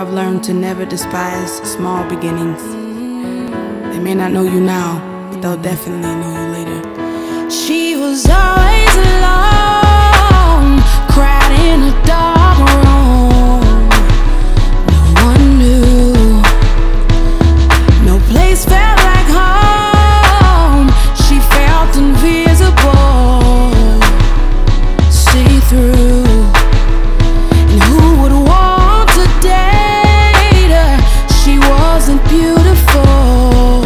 I've learned to never despise small beginnings. They may not know you now, but they'll definitely know you later. She was always alone, cried in a dark room. No one knew, no place felt like home. She felt invisible, see-through. And who would want to date her? She wasn't beautiful,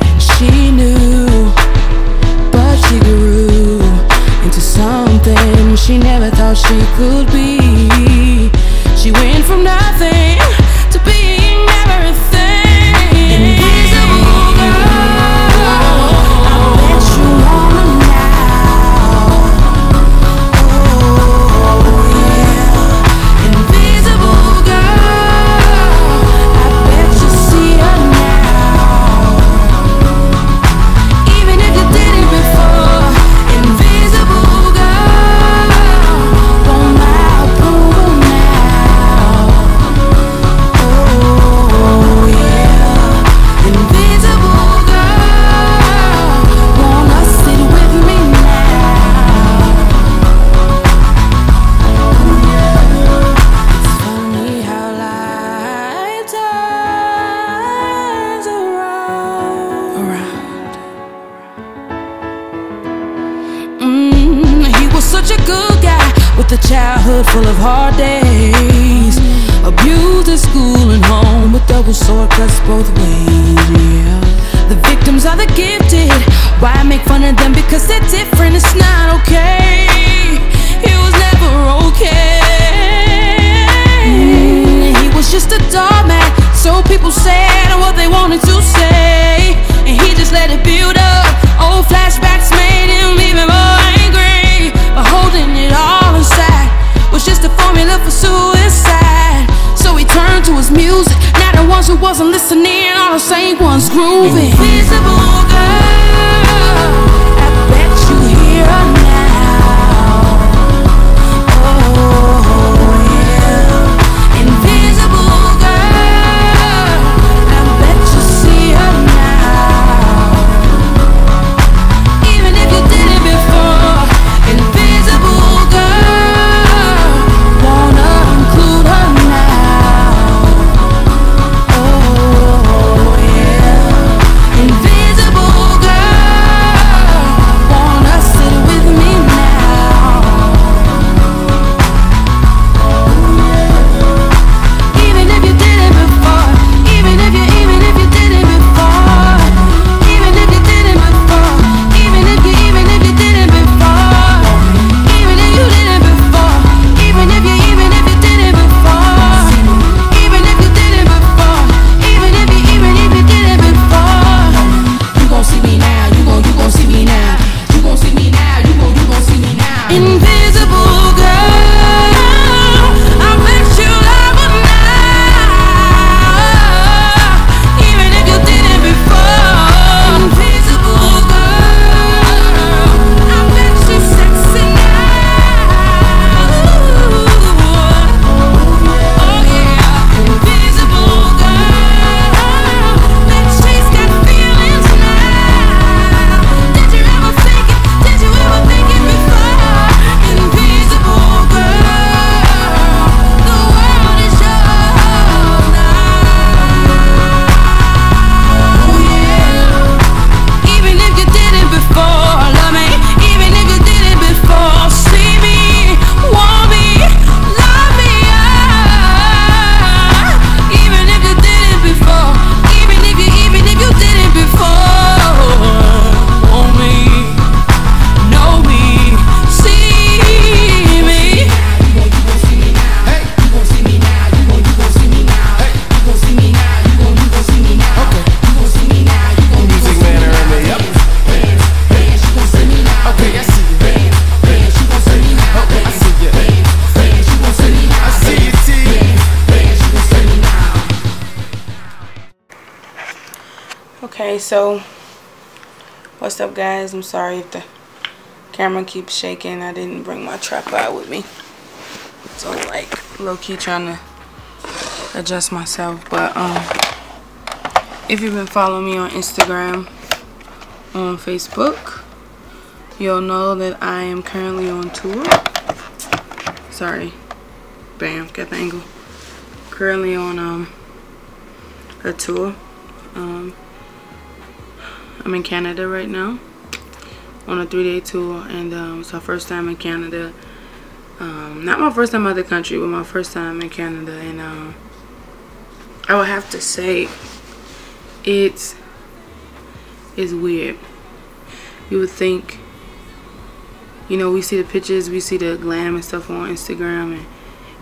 and she knew. But she grew into something she never thought she could be. She went from nothing to being everything. Invisible girl, I bet you wanna now. Oh yeah, invisible girl, I bet you see her now. Even if you didn't before, invisible girl, want my approval now. Oh yeah, invisible girl, wanna sit with me now. It's funny how life turns around. He was such a good guy with a childhood full of hard days. Abused at school and home with double sword cuts both ways, yeah. The victims are the gifted. Why make fun of them because they're different? It's not okay. It was never okay. He was just a doormat, so people said what they wanted to say, and he just let it build up. Old flashbacks made him even more angry, but holding it all inside was just a formula for suicide. So he turned to his music. Now the ones who wasn't listening are the same ones grooving. Invisible girl, I bet you hear her now. Oh yeah, invisible girl, I bet you see her now. Even if you did it before, invisible girl, wanna include her now. Oh yeah, invisible girl, wanna sit with me now. Even if you did it before, even if you did it before, even if you did it before, even if you did it before, even if you did it before, even if you did it before, even if you did it before, even if you did it before. You gon' see me now, you gon' see me now, you gon' see me now, you gon' see me now. Invisible girl, I bet you love her now, even if you did it before. Invisible girl, I bet you sexy now. Oh yeah, invisible girl, bet she's got feelings now. Did you ever think it? Did you ever think it before? Invisible girl, the world is yours now. Oh yeah, even if you did it before, love me. Even if you did it before, see me, want me, love me. Even if you did it before, even if you did it before, want me, know me, see me. You gon' see me now. Hey, you gon' see me now. You gon' see me now. Hey, you gon' see me now. You gon' see me now. Okay, you gon' see me now. You gon' Music man around me, yep. dance, you gon' see me now. Okay, I see you. Dance, you gon' see me now. Okay, I see you. Dance, you gon' see me now. I see you, T. Dance, you gon' see me now. Okay, so what's up, guys? I'm sorry if the camera keeps shaking. I didn't bring my tripod with me, so like low-key trying to adjust myself. But if you've been following me on Instagram, on Facebook, you'll know that I am currently on tour. Sorry, bam, got the angle. Currently on a tour. I'm in Canada right now on a 3-day tour, and it's our first time in Canada. Not my first time out of the country, but my first time in Canada. And I would have to say it's weird. You would think, you know, we see the pictures, we see the glam and stuff on Instagram,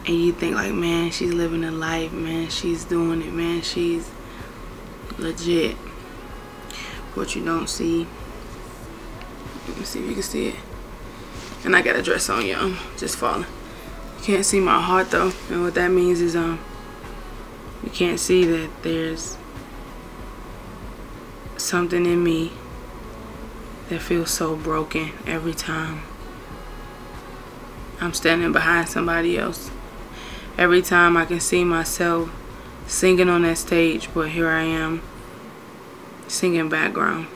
and you think like, man, she's living a life, man, she's doing it, man, she's legit. What you don't see, let me see if you can see it. And I got a dress on, y'all, just falling. You can't see my heart though, and what that means is you can't see that there's something in me that feels so broken every time I'm standing behind somebody else. Every time I can see myself singing on that stage, but here I am singing background.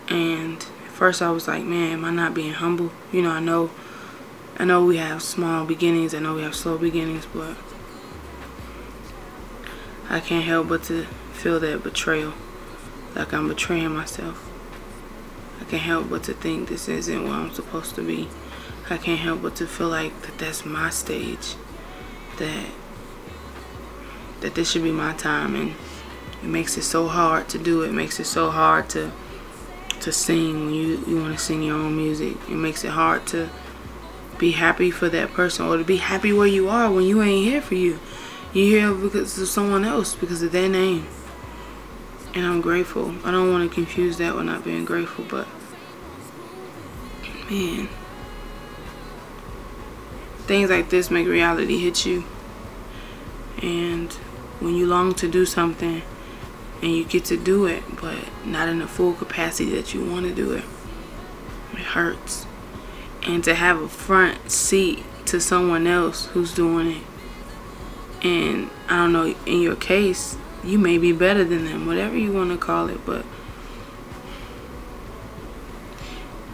And at first I was like, man, am I not being humble? You know, I know we have small beginnings, I know we have slow beginnings, but I can't help but to feel that betrayal, like I'm betraying myself. I can't help but to think this isn't where I'm supposed to be. I can't help but to feel like that's my stage, that this should be my time, and it makes it so hard to do it. It makes it so hard to sing when you want to sing your own music. It makes it hard to be happy for that person, or to be happy where you are when you ain't here for you. You're here because of someone else, because of their name. And I'm grateful. I don't want to confuse that with not being grateful, but man, things like this make reality hit you. And when you long to do something and you get to do it, but not in the full capacity that you want to do it, it hurts. And to have a front seat to someone else who's doing it, and I don't know, in your case, you may be better than them, whatever you want to call it, but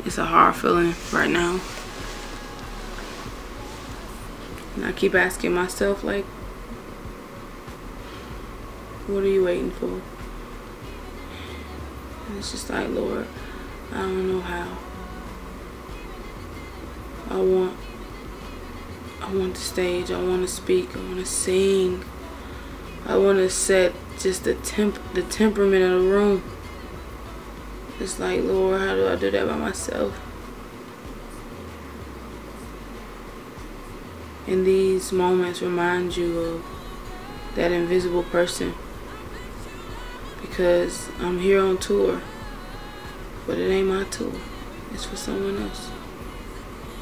it's a hard feeling right now. And I keep asking myself, like, what are you waiting for? And it's just like, Lord, I don't know how. I want the stage, I want to speak, I want to sing. I want to set just the temperament of the room. It's like, Lord, how do I do that by myself? And these moments remind you of that invisible person. Because I'm here on tour, but it ain't my tour. It's for someone else.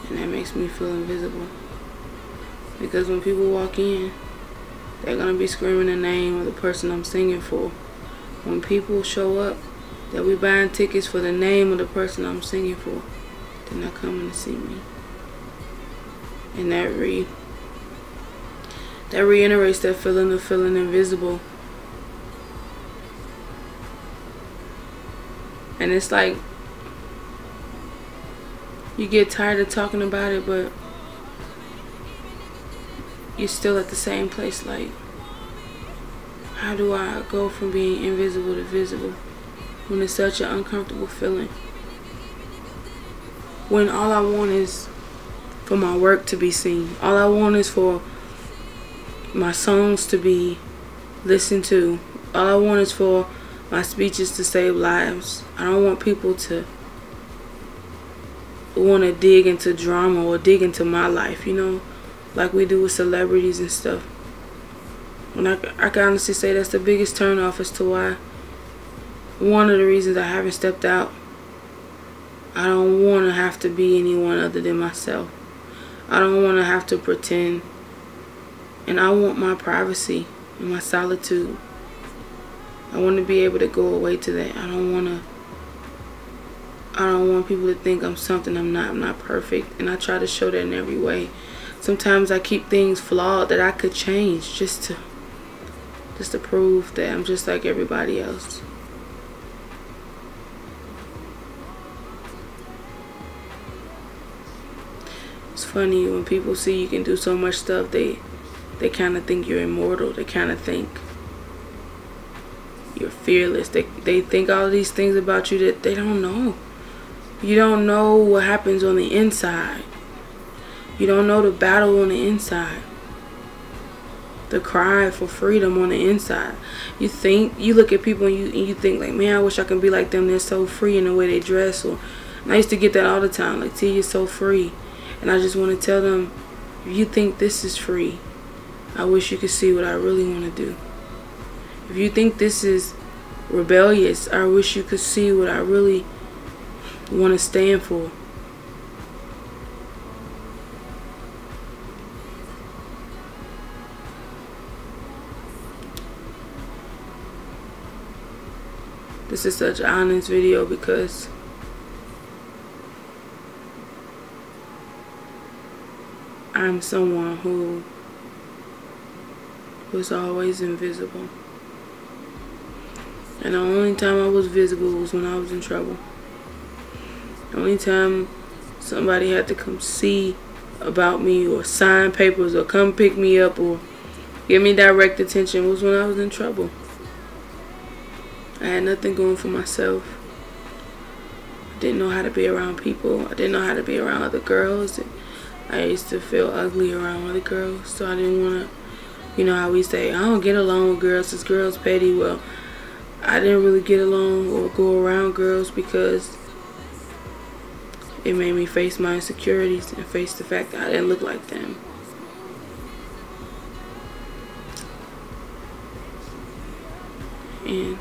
And that makes me feel invisible. Because when people walk in, they're going to be screaming the name of the person I'm singing for. When people show up, they'll be buying tickets for the name of the person I'm singing for. They're not coming to see me. And that reiterates that feeling of feeling invisible. And it's like, you get tired of talking about it, but you're still at the same place. Like, how do I go from being invisible to visible when it's such an uncomfortable feeling? When all I want is for my work to be seen. All I want is for my songs to be listened to. All I want is for my speeches to save lives. I don't want people to want to dig into drama or dig into my life, you know, like we do with celebrities and stuff. And I can honestly say that's the biggest turnoff as to why, one of the reasons I haven't stepped out. I don't want to have to be anyone other than myself. I don't want to have to pretend. And I want my privacy and my solitude. I want to be able to go away to that. I don't want people to think I'm something I'm not. I'm not perfect. And I try to show that in every way. sometimes I keep things flawed that I could change just to prove that I'm just like everybody else. It's funny when people see you can do so much stuff, they kind of think you're immortal. They kind of think you're fearless. They think all these things about you that they don't know. You don't know what happens on the inside. You don't know the battle on the inside. The cry for freedom on the inside. You look at people and you think like, man, I wish I could be like them. They're so free in the way they dress. And I used to get that all the time. Like, Teeya, you're so free. And I just want to tell them, if you think this is free, I wish you could see what I really want to do. If you think this is rebellious, I wish you could see what I really want to stand for. This is such an honest video because I'm someone who was always invisible. And the only time I was visible was when I was in trouble. The only time somebody had to come see about me or sign papers or come pick me up or give me direct attention was when I was in trouble. I had nothing going for myself. I didn't know how to be around people. I didn't know how to be around other girls. I used to feel ugly around other girls, so I didn't want to, you know how we say, I don't get along with girls, this girl's petty. Well, I didn't really get along or go around girls because it made me face my insecurities and face the fact that I didn't look like them. And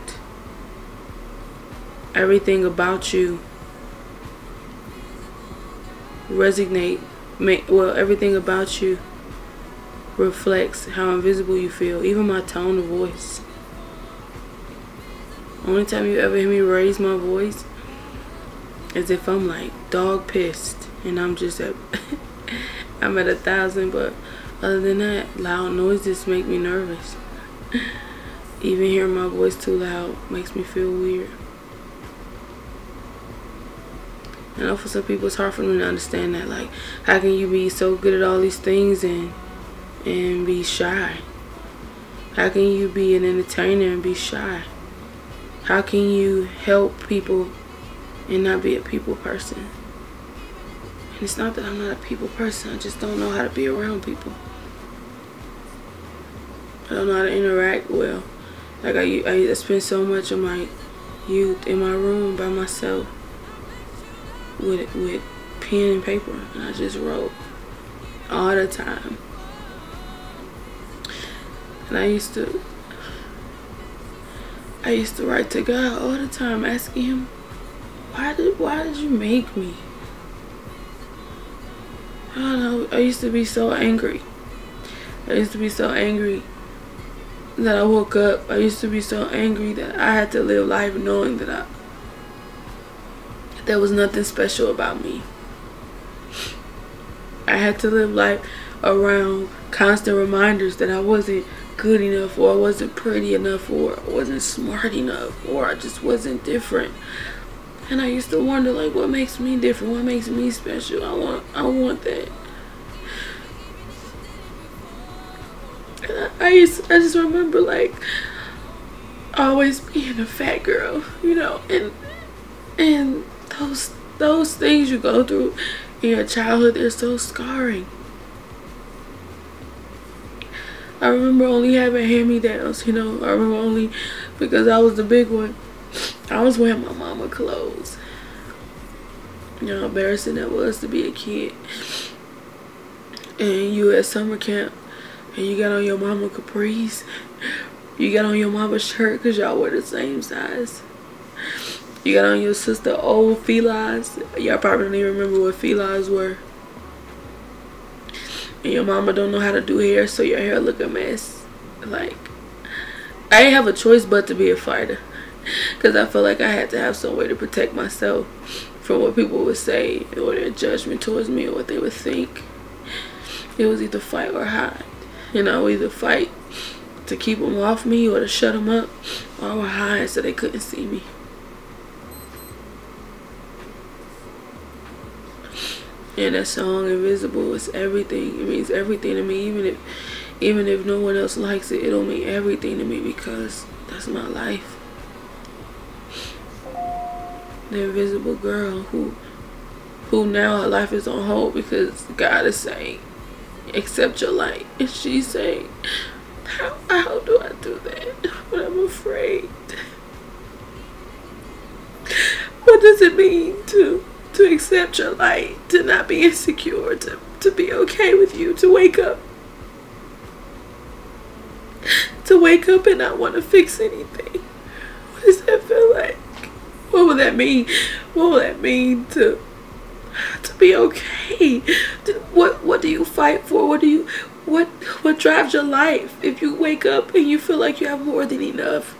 everything about you everything about you reflects how invisible you feel. Even my tone of voice. Only time you ever hear me raise my voice is if I'm like dog pissed and I'm just at I'm at 1,000. But other than that, loud noises make me nervous. Even hearing my voice too loud makes me feel weird. I know for some people it's hard for them to understand that. Like, how can you be so good at all these things and be shy? How can you be an entertainer and be shy? How can you help people and not be a people person? And it's not that I'm not a people person. I just don't know how to be around people. I don't know how to interact well. Like, I spent so much of my youth in my room by myself with pen and paper, and I just wrote all the time. And I used to write to God all the time, asking him, why did you make me? I don't know. I used to be so angry. I used to be so angry that I woke up. I used to be so angry that I had to live life knowing that there was nothing special about me. I had to live life around constant reminders that I wasn't good enough, or I wasn't pretty enough, or I wasn't smart enough, or I just wasn't different. And I used to wonder, like, what makes me different? What makes me special? I want that. And I just remember, like, always being a fat girl, you know, and those things you go through in your childhood, they're so scarring. I remember only having hand-me-downs, you know. I remember only, because I was the big one, I was wearing my mama clothes. You know how embarrassing that was to be a kid. And you at summer camp, and you got on your mama capris. You got on your mama's shirt because y'all wear the same size. You got on your sister old felines. Y'all probably don't even remember what felines were. And your mama don't know how to do hair, so your hair look a mess. Like, I didn't have a choice but to be a fighter, because I felt like I had to have some way to protect myself from what people would say or their judgment towards me or what they would think. It was either fight or hide. And I would either fight to keep them off me or to shut them up, or I would hide so they couldn't see me. And that song Invisible is everything. It means everything to me. Even if no one else likes it, it'll mean everything to me because that's my life. The invisible girl who now her life is on hold because God is saying, accept your light. And she's saying, how do I do that? But I'm afraid. What does it mean to accept your light, to not be insecure, to be okay with you, to wake up and not want to fix anything? What does that feel like? What would that mean? What would that mean to be okay? What do you fight for? What drives your life? If you wake up and you feel like you have more than enough,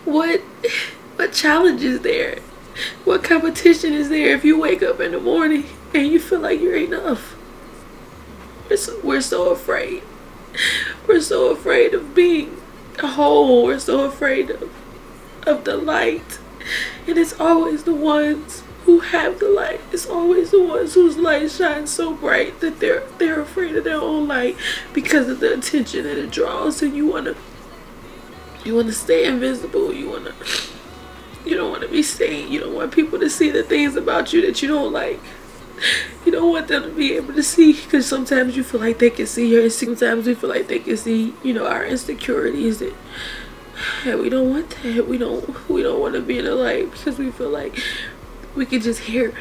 what challenge is there? What competition is there if you wake up in the morning and you feel like you're enough? We're so afraid. We're so afraid of being whole. We're so afraid of the light. And it's always the ones who have the light. It's always the ones whose light shines so bright that they're afraid of their own light because of the attention that it draws. And you wanna stay invisible. You don't want to be seen. You don't want people to see the things about you that you don't like. You don't want them to be able to see, because sometimes you feel like they can see your insecurities. Sometimes we feel like they can see, our insecurities, and we don't want that. We don't want to be in the light because we feel like we can just hear,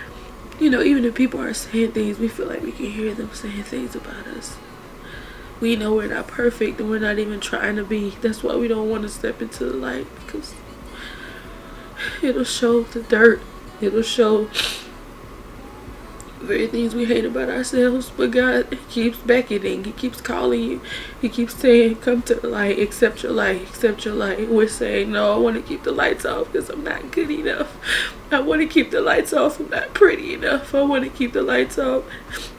even if people are saying things, we feel like we can hear them saying things about us. We know we're not perfect and we're not even trying to be. That's why we don't want to step into the light, because it'll show the dirt. It'll show the very things we hate about ourselves. But God keeps beckoning. He keeps calling you. He keeps saying, come to the light. Accept your light. Accept your light. And we're saying, no, I want to keep the lights off because I'm not good enough. I want to keep the lights off. I'm not pretty enough. I want to keep the lights off.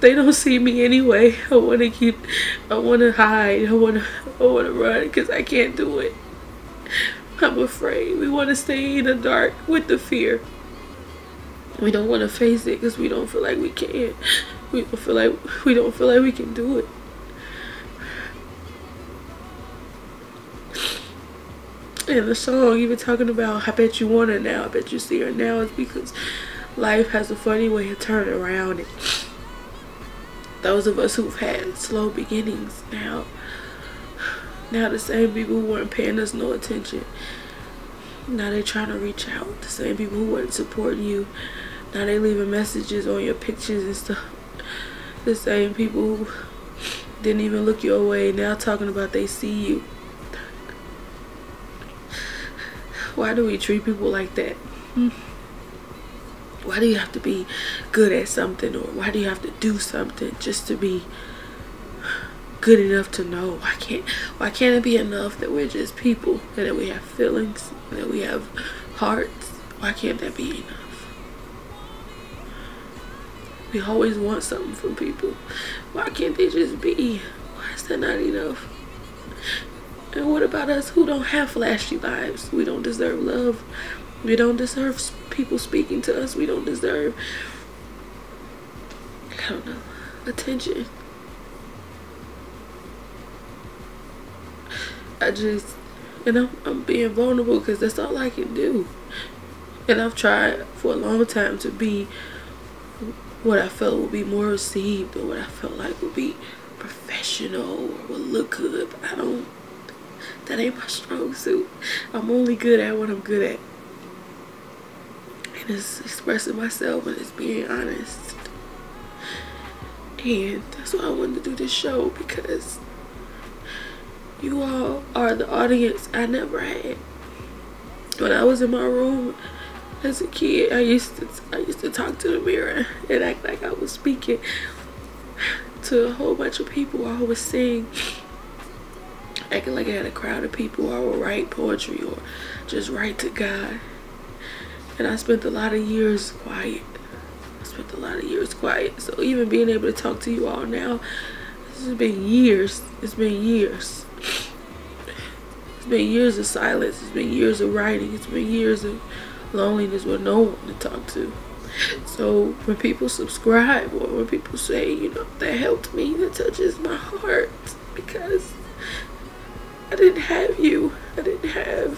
They don't see me anyway. I want to hide. I want to run because I can't do it. I'm afraid. We want to stay in the dark with the fear. We don't want to face it because we don't feel like we can. We don't feel like we can do it. And the song even talking about, I bet you want her now, I bet you see her now, is because life has a funny way of turning around. And those of us who've had slow beginnings now the same people who weren't paying us no attention, now they trying to reach out. The same people who weren't supporting you, now they leaving messages on your pictures and stuff. The same people who didn't even look your way, now talking about they see you. Why do we treat people like that? Why do you have to be good at something, or why do you have to do something just to be good enough to know? Why can't it be enough that we're just people and that we have feelings and that we have hearts? Why can't that be enough? We always want something from people. Why can't they just be? Why is that not enough? And what about us who don't have flashy lives? We don't deserve love. We don't deserve people speaking to us. We don't deserve, attention. I'm being vulnerable because that's all I can do. And I've tried for a long time to be what I felt would be more received, or what I felt like would be professional or would look good, but that ain't my strong suit. I'm only good at what I'm good at. And it's expressing myself and it's being honest. And that's why I wanted to do this show, because you all are the audience I never had. When I was in my room as a kid, I used to talk to the mirror and act like I was speaking to a whole bunch of people. I would sing, acting like I had a crowd of people. I would write poetry or just write to God. And I spent a lot of years quiet. I spent a lot of years quiet. So even being able to talk to you all now, this has been years. It's been years. It's been years of silence. It's been years of writing. It's been years of loneliness with no one to talk to. So when people subscribe or when people say, you know, that helped me, that touches my heart, because I didn't have you. I didn't have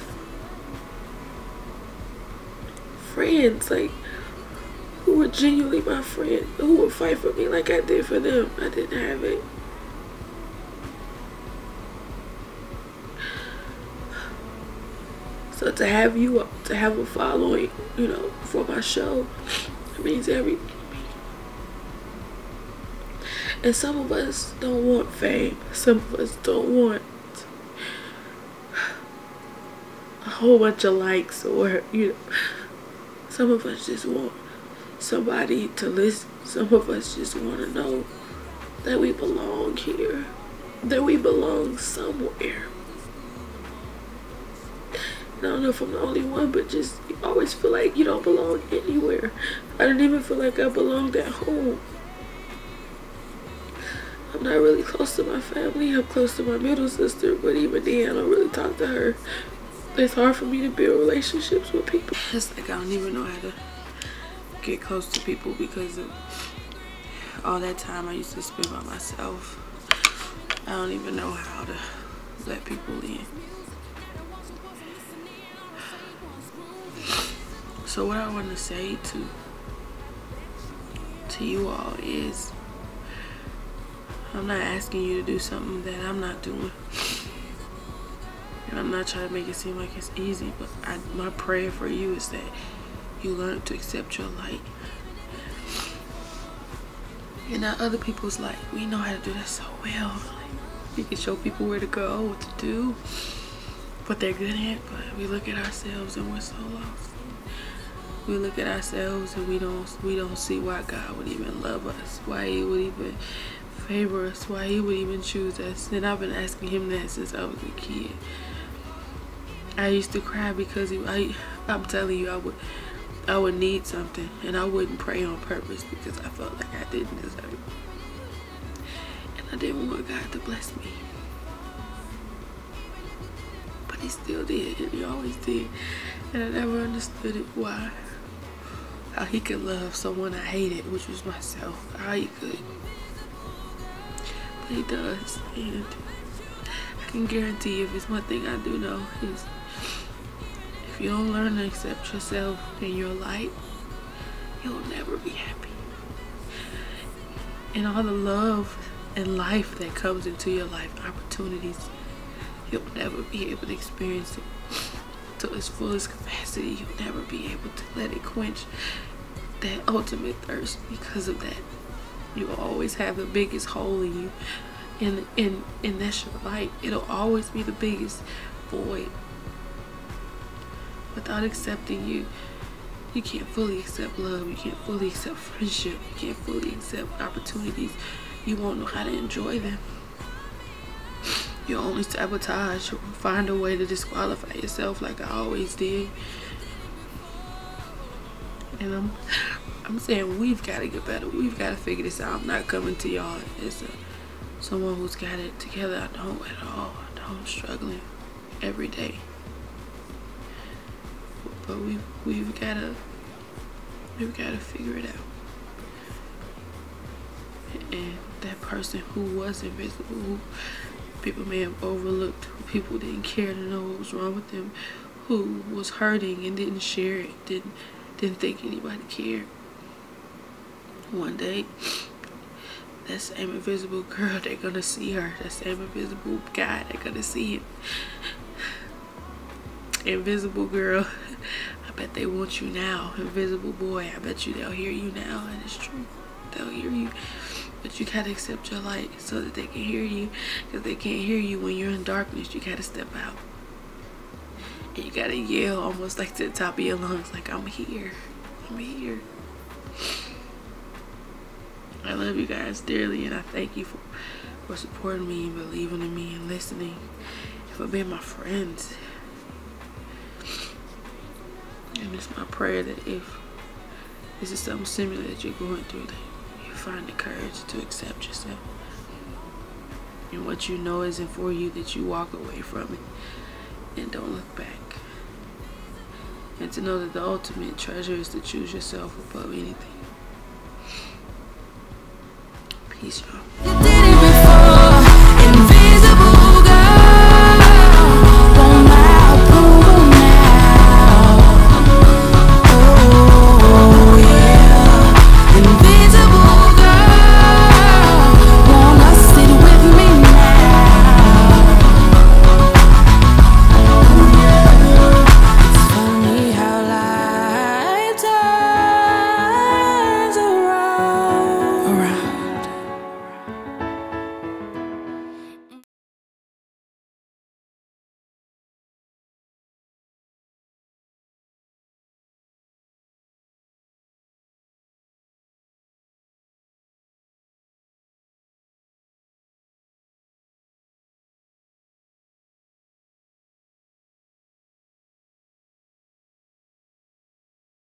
friends like who were genuinely my friend, who would fight for me like I did for them. I didn't have it. So to have you, to have a following, you know, for my show, it means everything to me. And some of us don't want fame. Some of us don't want a whole bunch of likes, or, you know, some of us just want somebody to listen. Some of us just want to know that we belong here, that we belong somewhere. I don't know if I'm the only one, but just you always feel like you don't belong anywhere. I didn't even feel like I belonged at home. I'm not really close to my family. I'm close to my middle sister, but even then I don't really talk to her. It's hard for me to build relationships with people. It's like I don't even know how to get close to people because of all that time I used to spend by myself. I don't even know how to let people in. So what I want to say to you all is, I'm not asking you to do something that I'm not doing. And I'm not trying to make it seem like it's easy, but my prayer for you is that you learn to accept your light. And not other people's light. We know how to do that so well. Like, we can show people where to go, what to do, what they're good at, but we look at ourselves and we're so lost. We look at ourselves and we don't see why God would even love us, why he would even favor us, why he would even choose us. And I've been asking him that since I was a kid. I used to cry because I'm telling you, I would need something and I wouldn't pray on purpose because I felt like I didn't deserve it. And I didn't want God to bless me. But he still did, and he always did. And I never understood it, why. How he could love someone I hated, which was myself. How he could. But he does. And I can guarantee you, if it's one thing I do know, is if you don't learn to accept yourself and your light, you'll never be happy. And all the love and life that comes into your life, opportunities, you'll never be able to experience it to its fullest capacity. You'll never be able to let it quench that ultimate thirst. Because of that, you will always have the biggest hole in you, and that's your light. It'll always be the biggest void. Without accepting you, you can't fully accept love. You can't fully accept friendship. You can't fully accept opportunities. You won't know how to enjoy them. You'll only sabotage or find a way to disqualify yourself like I always did. And I'm saying we've got to get better. We've got to figure this out. I'm not coming to y'all as someone who's got it together. I don't at all. I'm struggling every day. But we've got to figure it out. And that person who was invisible, who people may have overlooked, who people didn't care to know what was wrong with them, who was hurting and didn't share it, didn't think anybody cared. One day, that same invisible girl, they're gonna see her. That same invisible guy, they're gonna see him. Invisible girl, I bet they want you now. Invisible boy, I bet you they'll hear you now. And it's true, they'll hear you. But you gotta accept your light so that they can hear you. Because they can't hear you when you're in darkness. You gotta step out. And you gotta yell almost like to the top of your lungs, like, I'm here. I'm here. I love you guys dearly, and I thank you for supporting me and believing in me and listening and for being my friends. And it's my prayer that if this is something similar that you're going through, that you find the courage to accept yourself and what you know isn't for you, that you walk away from it and don't look back. And to know that the ultimate treasure is to choose yourself above anything. Peace, y'all.